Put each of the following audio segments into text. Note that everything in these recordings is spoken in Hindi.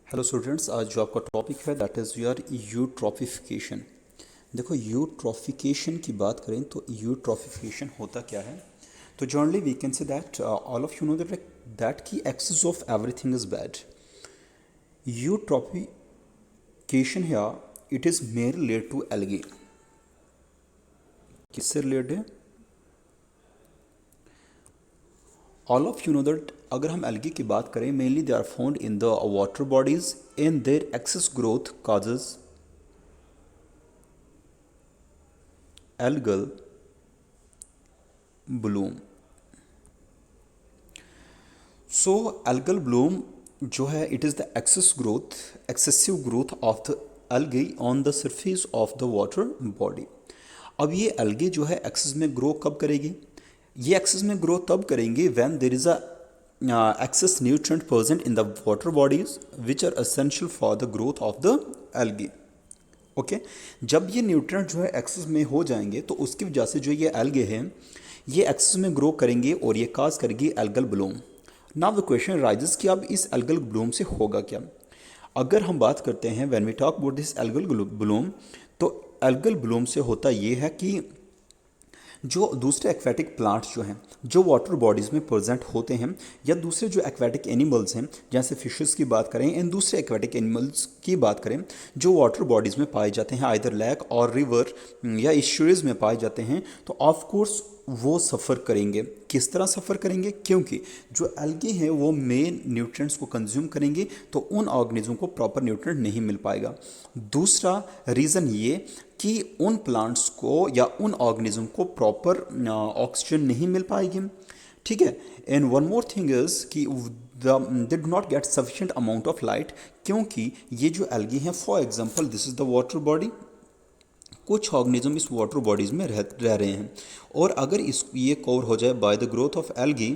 हेलो स्टूडेंट्स, आज जो आपका टॉपिक है दैट इज़ योर यूट्रॉफिफिकेशन। देखो, यूट्रॉफिकेशन की बात करें तो यूट्रॉफिफिकेशन होता क्या है। तो generally we can say that all of you know that की excess of everything is bad. Eutrophication है it is major related to algae. किससे रिलेटेड है? All of you know that अगर हम एल्गी की बात करें, mainly they are found in the water bodies in their excess growth causes algal bloom. So algal bloom जो है it is the excessive growth of the algae on the surface of the water body. अब ये एल्गे जो है एक्सेस में ग्रो कब करेगी? ये एक्सेस में ग्रो तब करेंगे when there is a excess nutrient present in the water bodies which are essential for the growth of the algae। Okay जब ये न्यूट्रिएंट जो है एक्सेस में हो जाएंगे तो उसकी वजह से जो ये एल्गे हैं ये एक्सेस में ग्रो करेंगे और ये काज करेगी algal Bloom. Now the question rises कि अब इस एल्गल ब्लूम से होगा क्या। अगर हम बात करते हैं when we talk about this algal bloom, तो एल्गल ब्लूम से होता ये है कि जो दूसरे एक्वेटिक प्लांट्स जो हैं जो वाटर बॉडीज़ में प्रेजेंट होते हैं या दूसरे जो एक्वेटिक एनिमल्स हैं, जैसे फिशेस की बात करें, इन दूसरे एक्वेटिक एनिमल्स की बात करें जो वाटर बॉडीज़ में पाए जाते हैं, आइदर लैक और रिवर या इश्यूरीज में पाए जाते हैं, तो ऑफ कोर्स वो सफ़र करेंगे। किस तरह सफ़र करेंगे? क्योंकि जो एल्गी हैं वो मेन न्यूट्रिएंट्स को कंज्यूम करेंगे तो उन ऑर्गेनिज्म को प्रॉपर न्यूट्रिएंट नहीं मिल पाएगा। दूसरा रीज़न ये कि उन प्लांट्स को या उन ऑर्गेनिज्म को प्रॉपर ऑक्सीजन नहीं मिल पाएगी। ठीक है। And one more thing is कि they do not get sufficient amount of light, क्योंकि ये जो एल्गी हैं, for example this is the water body, कुछ ऑर्गेनिज्म इस वाटर बॉडीज़ में रह रहे हैं और अगर ये कवर हो जाए by the growth of algae,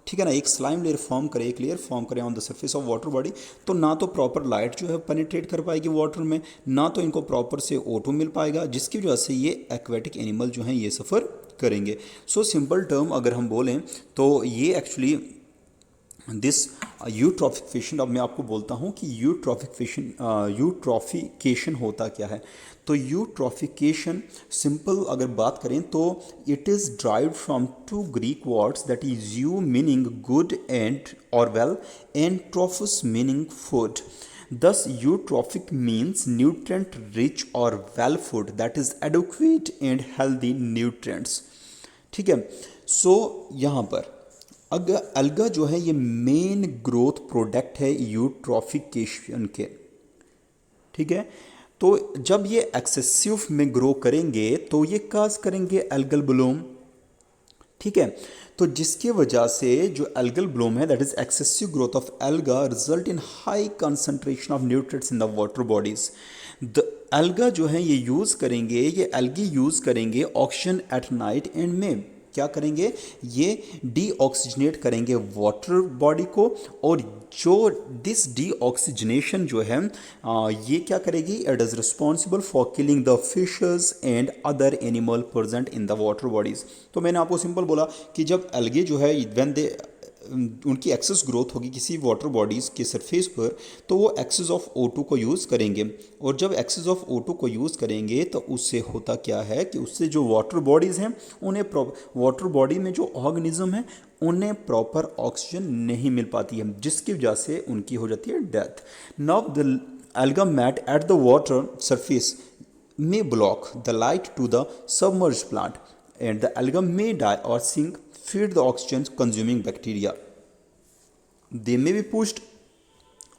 ठीक है ना, एक स्लाइम लेयर फॉर्म करे, एक लेयर फॉर्म करे on the surface of water body, तो ना तो प्रॉपर लाइट जो है पेनिट्रेट कर पाएगी वाटर में, ना तो इनको प्रॉपर से O2 मिल पाएगा, जिसकी वजह से ये एक्वेटिक एनिमल जो हैं ये सफ़र करेंगे। सो सिंपल टर्म अगर हम बोलें तो ये एक्चुअली दिस यूट्रॉफिकेशन, अब मैं आपको बोलता हूँ कि यूट्रॉफिकेशन होता क्या है। तो यूट्रॉफिकेशन सिंपल अगर बात करें तो it is derived from two Greek words that is eu meaning good and और well and trophos meaning food. Thus, eutrophic means nutrient rich or well food that is adequate and healthy nutrients। ठीक है। सो यहाँ पर अगर अलगा जो है ये मेन ग्रोथ प्रोडक्ट है यूट्रॉफिकेशन के। ठीक है। तो जब ये एक्सेसिव में ग्रो करेंगे तो ये काज करेंगे एल्गल ब्लूम। ठीक है। तो जिसकी वजह से जो एल्गल ब्लूम है that is excessive growth of alga result in high concentration of nutrients in the water bodies. The alga जो है ये यूज करेंगे, ये एल्गी यूज करेंगे ऑक्सीजन एट नाइट एंड में क्या करेंगे, ये डीऑक्सीजनेट करेंगे वाटर बॉडी को, और जो दिस डीऑक्सीजनेशन जो है ये क्या करेगी, it is responsible for killing the fishes and other animal present in the water bodies. तो मैंने आपको सिंपल बोला कि जब एल्गे जो है व्हेन दे उनकी एक्सेस ग्रोथ होगी किसी वाटर बॉडीज़ के सरफेस पर, तो वो एक्सेस ऑफ O2 को यूज़ करेंगे, और जब एक्सेस ऑफ O2 को यूज़ करेंगे तो उससे होता क्या है कि उससे जो वाटर बॉडीज़ हैं उन्हें वाटर बॉडी में जो ऑर्गेनिज्म है उन्हें प्रॉपर ऑक्सीजन नहीं मिल पाती है, जिसकी वजह से उनकी हो जाती है death. Now the alga mat at the water surface may block the light to the submerged plant and the alga may die or sink, feed the oxygen consuming bacteria. They may be pushed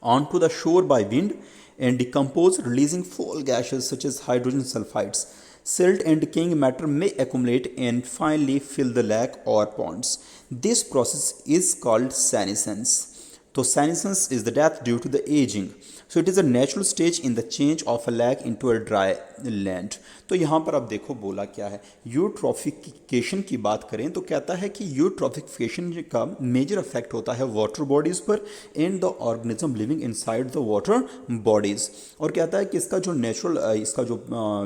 onto the shore by wind and decompose, releasing foul gases such as hydrogen sulfides. Silt and decaying matter may accumulate and finally fill the lake or ponds. This process is called senescence. So senescence is the death due to the aging. So it is a natural stage in the change of a lake into a dry land. तो यहाँ पर आप देखो बोला क्या है, यूट्रॉफिकेशन की बात करें तो कहता है कि यूट्रॉफिकेशन का मेजर इफेक्ट होता है वाटर बॉडीज़ पर and the organism living inside the water bodies. और कहता है कि इसका जो नेचुरल इसका जो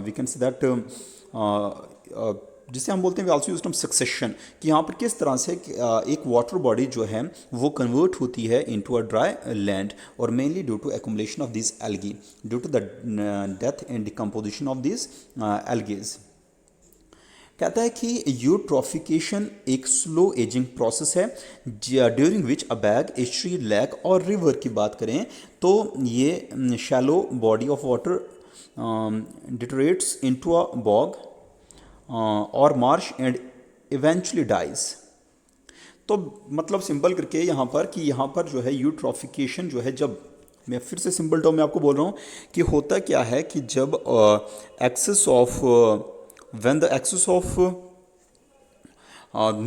वी कैन से दैट जिसे हम बोलते हैं we also use term succession, कि यहाँ पर किस तरह से एक वाटर बॉडी जो है वो कन्वर्ट होती है इनटू अ ड्राई लैंड, और mainly due to accumulation of this algae, due to the death and decomposition of this algaes. कहता है कि यूट्रॉफिकेशन एक स्लो एजिंग प्रोसेस है during which a bog, estuary, lake और रिवर की बात करें तो ये shallow body of water deteriorates into a bog और मार्श एंड इवेंचुअली डाइज। तो मतलब सिंपल करके यहाँ पर कि यहाँ पर जो है यूट्रॉफिकेशन जो है, जब मैं फिर से सिंपल टर्म में आपको बोल रहा हूँ कि होता क्या है कि जब excess of when the excess of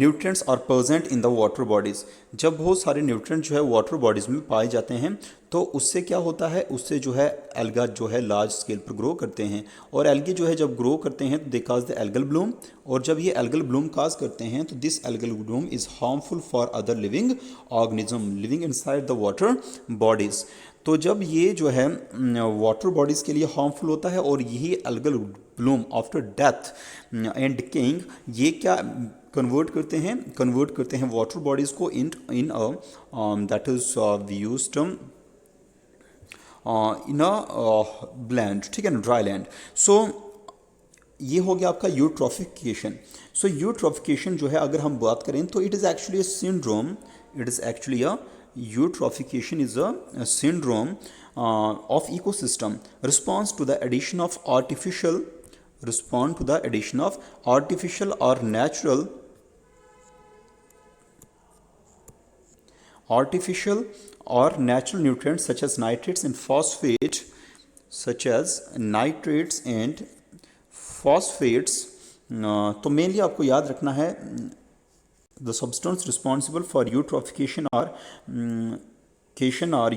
nutrients are present in the water bodies, जब बहुत सारे न्यूट्रिएंट जो है वाटर बॉडीज़ में पाए जाते हैं तो उससे क्या होता है, उससे जो है एल्गा जो है लार्ज स्केल पर ग्रो करते हैं, और एल्गे जो है जब ग्रो करते हैं तो दे काज द एल्गल ब्लूम, और जब ये एल्गल ब्लूम काज करते हैं तो this algal Bloom is harmful for other living organism living inside the water bodies. तो जब ये जो है वाटर बॉडीज़ के लिए हार्मफुल होता है, और यही algal bloom after death and decaying ये क्या कन्वर्ट करते हैं वाटर बॉडीज़ को in that is we use term in a bland, ठीक है ना, ड्राई लैंड। सो ये हो गया आपका यूट्रॉफिकेशन। सो यूट्रॉफिकेशन जो है अगर हम बात करें तो it is actually a syndrome, it is actually a eutrophication is a syndrome of ecosystem respond to the addition of artificial or natural nutrients such as nitrates and phosphates तो मेनली आपको याद रखना है the substance responsible for eutrophication are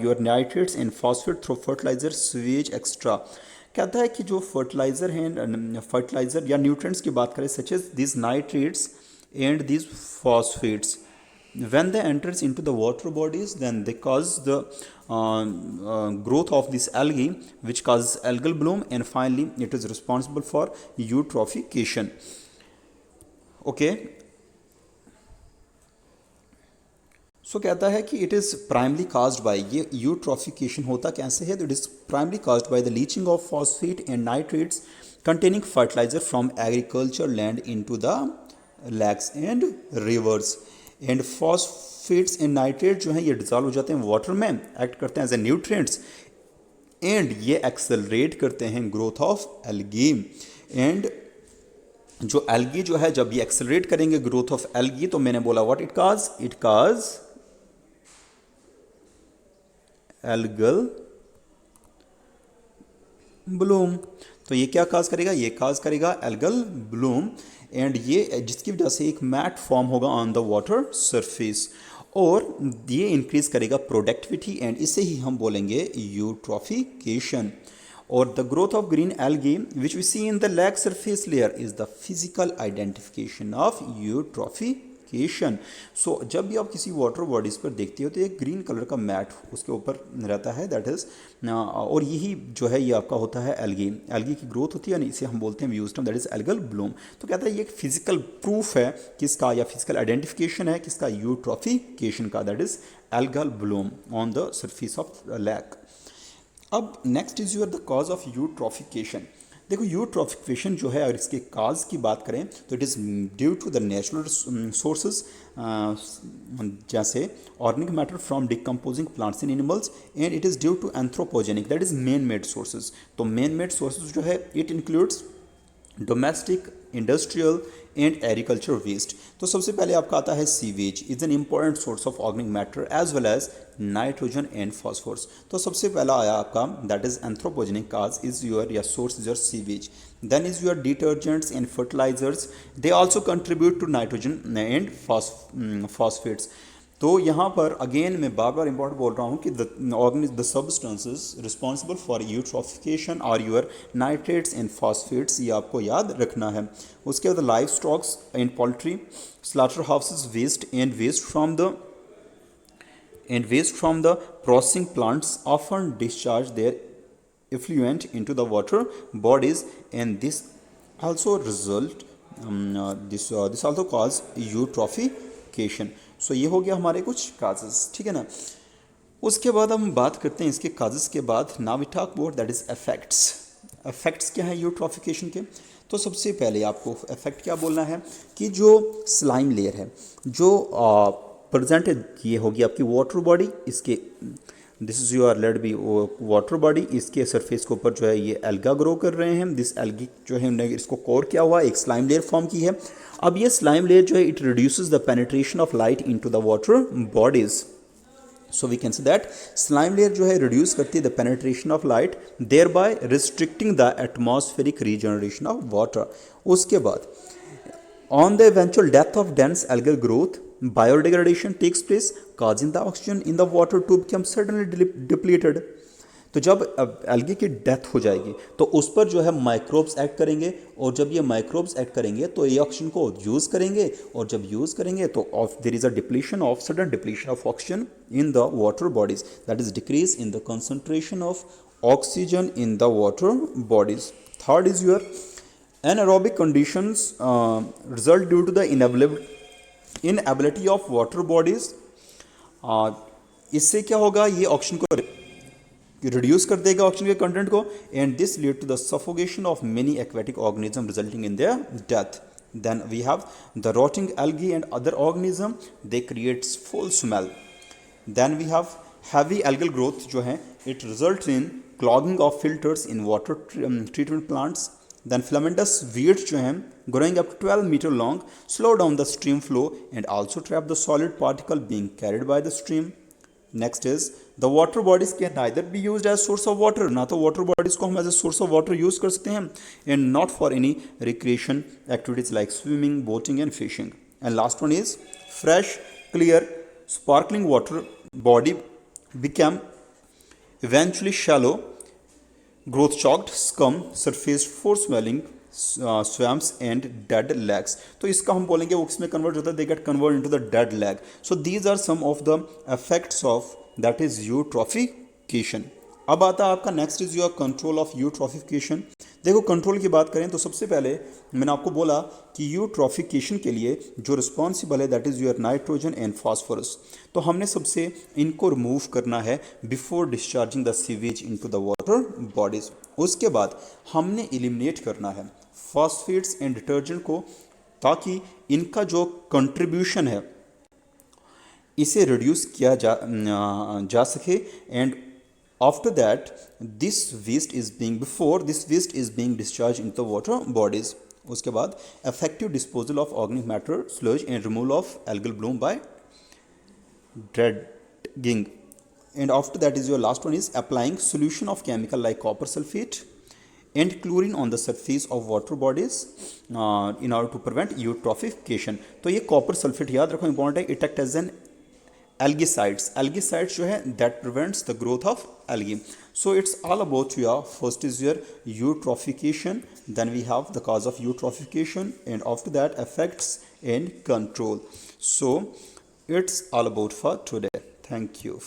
your nitrates and phosphate through fertilizer, sewage, etc. कहता है कि जो फर्टिलाइजर हैं, फर्टिलाइजर या न्यूट्रिएंट्स की बात करें such as this nitrates and these phosphates, when they enters into the water bodies then they cause the growth of this algae which causes algal bloom, and finally it is responsible for eutrophication. Okay, so कहता है कि it is primarily caused by, ये यूट्रॉफिकेशन होता कैसे है, तो it is primarily caused by the leaching of phosphate and nitrates containing fertiliser from agriculture land into the lakes and rivers, and phosphates and nitrate जो हैं ये डिजॉल्व हो जाते हैं वाटर में, एक्ट करते हैं एज ए न्यूट्रिएंट्स, एंड ये एक्सेलरेट करते हैं ग्रोथ ऑफ एल्गी। एंड जो एल्गी जो है जब ये एक्सेलरेट करेंगे ग्रोथ ऑफ एल्गी, तो मैंने बोला what it cause algal bloom. तो ये क्या काज करेगा, ये काज करेगा एल्गल ब्लूम, एंड ये जिसकी वजह से एक मैट फॉर्म होगा ऑन द वाटर सरफेस, और ये इंक्रीज करेगा प्रोडक्टिविटी, एंड इसे ही हम बोलेंगे यूट्रॉफिकेशन। और the growth of green algae which we see in the lake surface layer is the physical identification of eutrophication. So जब भी आप किसी वाटर बॉडीज़ पर देखते हो तो एक ग्रीन कलर का मैट उसके ऊपर रहता है, दैट इज, और यही जो है ये आपका होता है एल्गी की ग्रोथ होती है, इसे हम बोलते हैं use term that is algal bloom. तो कहता है ये एक फिजिकल प्रूफ है किसका, या फिजिकल आइडेंटिफिकेशन है किसका, यूट्रॉफिकेशन का, that is algal bloom on the surface of lake. अब next is your the cause of eutrophication. देखो यूट्रॉफिकेशन जो है अगर इसके काज की बात करें तो it is due to the natural sources, जैसे organic matter from decomposing plants and animals, and it is due to anthropogenic that is man made sources. तो मैन मेड सोर्सेज जो है it includes domestic, industrial and agriculture waste. तो सबसे पहले आपका आता है sewage, is an important source of organic matter as well as nitrogen and phosphorus. तो सबसे पहला आया आपका that is anthropogenic cause is your या source is your sewage. Then is your detergents and fertilizers, they also contribute to nitrogen and phosphates. तो यहाँ पर अगेन मैं बार बार इंपॉर्टेंट बोल रहा हूँ कि the substances responsible for eutrophication are your nitrates and phosphates, ये आपको याद रखना है। उसके बाद livestocks and poultry, slaughter houses waste and waste from the processing plants often discharge their effluent into the water bodies, and this also result this also cause eutrophication. So ये हो गया हमारे कुछ काजेस, ठीक है ना. उसके बाद हम बात करते हैं इसके काजेस के बाद. Now we talk about that is effects. Effects क्या है यूट्रॉफिकेशन के? तो सबसे पहले आपको इफेक्ट क्या बोलना है कि जो स्लाइम लेयर है, जो प्रेजेंट ये होगी आपकी वाटर बॉडी, इसके this is your let be water body, इसके सरफेस के ऊपर जो है ये एल्गा ग्रो कर रहे हैं. दिस एल्गी जो है हमने इसको कोर किया हुआ एक स्लाइम लेयर फॉर्म की है. अब ये स्लाइम लेयर जो है it reduces the penetration of light into the water bodies. So we can say that slime layer जो है रिड्यूस करती है the penetration of light, thereby restricting the atmospheric regeneration of water. उसके बाद on the eventual death of dense algal growth, biodegradation takes place, causing the oxygen in the water to become suddenly depleted. तो जब एल्गी की डेथ हो जाएगी तो उस पर जो है माइक्रोब्स एक्ट करेंगे, और जब ये माइक्रोब्स एक्ट करेंगे तो ये ऑक्सीजन को यूज़ करेंगे, और जब यूज़ करेंगे तो there is a depletion of sudden depletion of oxygen in the water bodies, that is decrease in the concentration of oxygen in the water bodies. Third is your anaerobic conditions result due to the inability of water bodies. इससे क्या होगा, ये ऑक्सीजन को रिड्यूस कर देगा ऑक्सीजन के कंटेंट को, and this lead to the suffocation of many aquatic organism resulting in their death. Then we have the rotting algae and other organism, they creates full smell. Then we have heavy algal growth जो है it results in clogging of filters in water treatment plants. Then filamentous weeds जो हैं growing up to 12 meter long slow down the stream flow and also trap the solid particle being carried by the stream. Next is the water bodies can neither be used as source of water, ना तो water bodies को हम as a source of water use कर सकते हैं, and not for any recreation activities like swimming, boating and fishing. And last one is fresh, clear, sparkling water body become eventually shallow, growth chalked scum surface for swelling swamps and dead lakes. तो इसका हम बोलेंगे वो किसमें कन्वर्ट होता है, they get converted into the dead lake. So these are some of the effects of that is eutrophication. अब आता है आपका next is your control of eutrophication. देखो कंट्रोल की बात करें तो सबसे पहले मैंने आपको बोला कि यूट्रॉफिकेशन के लिए जो रिस्पॉन्सिबल है that is your nitrogen and phosphorus. तो हमने सबसे इनको रिमूव करना है before discharging the sewage into the water bodies. उसके बाद हमने एलिमिनेट करना है फॉस्फेट्स एंड डिटर्जेंट को, ताकि इनका जो कंट्रीब्यूशन है इसे रिड्यूस किया जा सके. And after that this waste is being discharged into the water bodies. उसके बाद effective disposal of organic matter sludge and removal of algal bloom by dredging. And after that is your last one is applying solution of chemical like copper sulfate and chlorine on the surface of water bodies in order to prevent eutrophication. तो ये copper sulfate याद रखो important है, it acts as an algicides जो है that prevents the growth of algae. So it's all about your first is your eutrophication, then we have the cause of eutrophication, and after that effects and control. So it's all about for today. Thank you.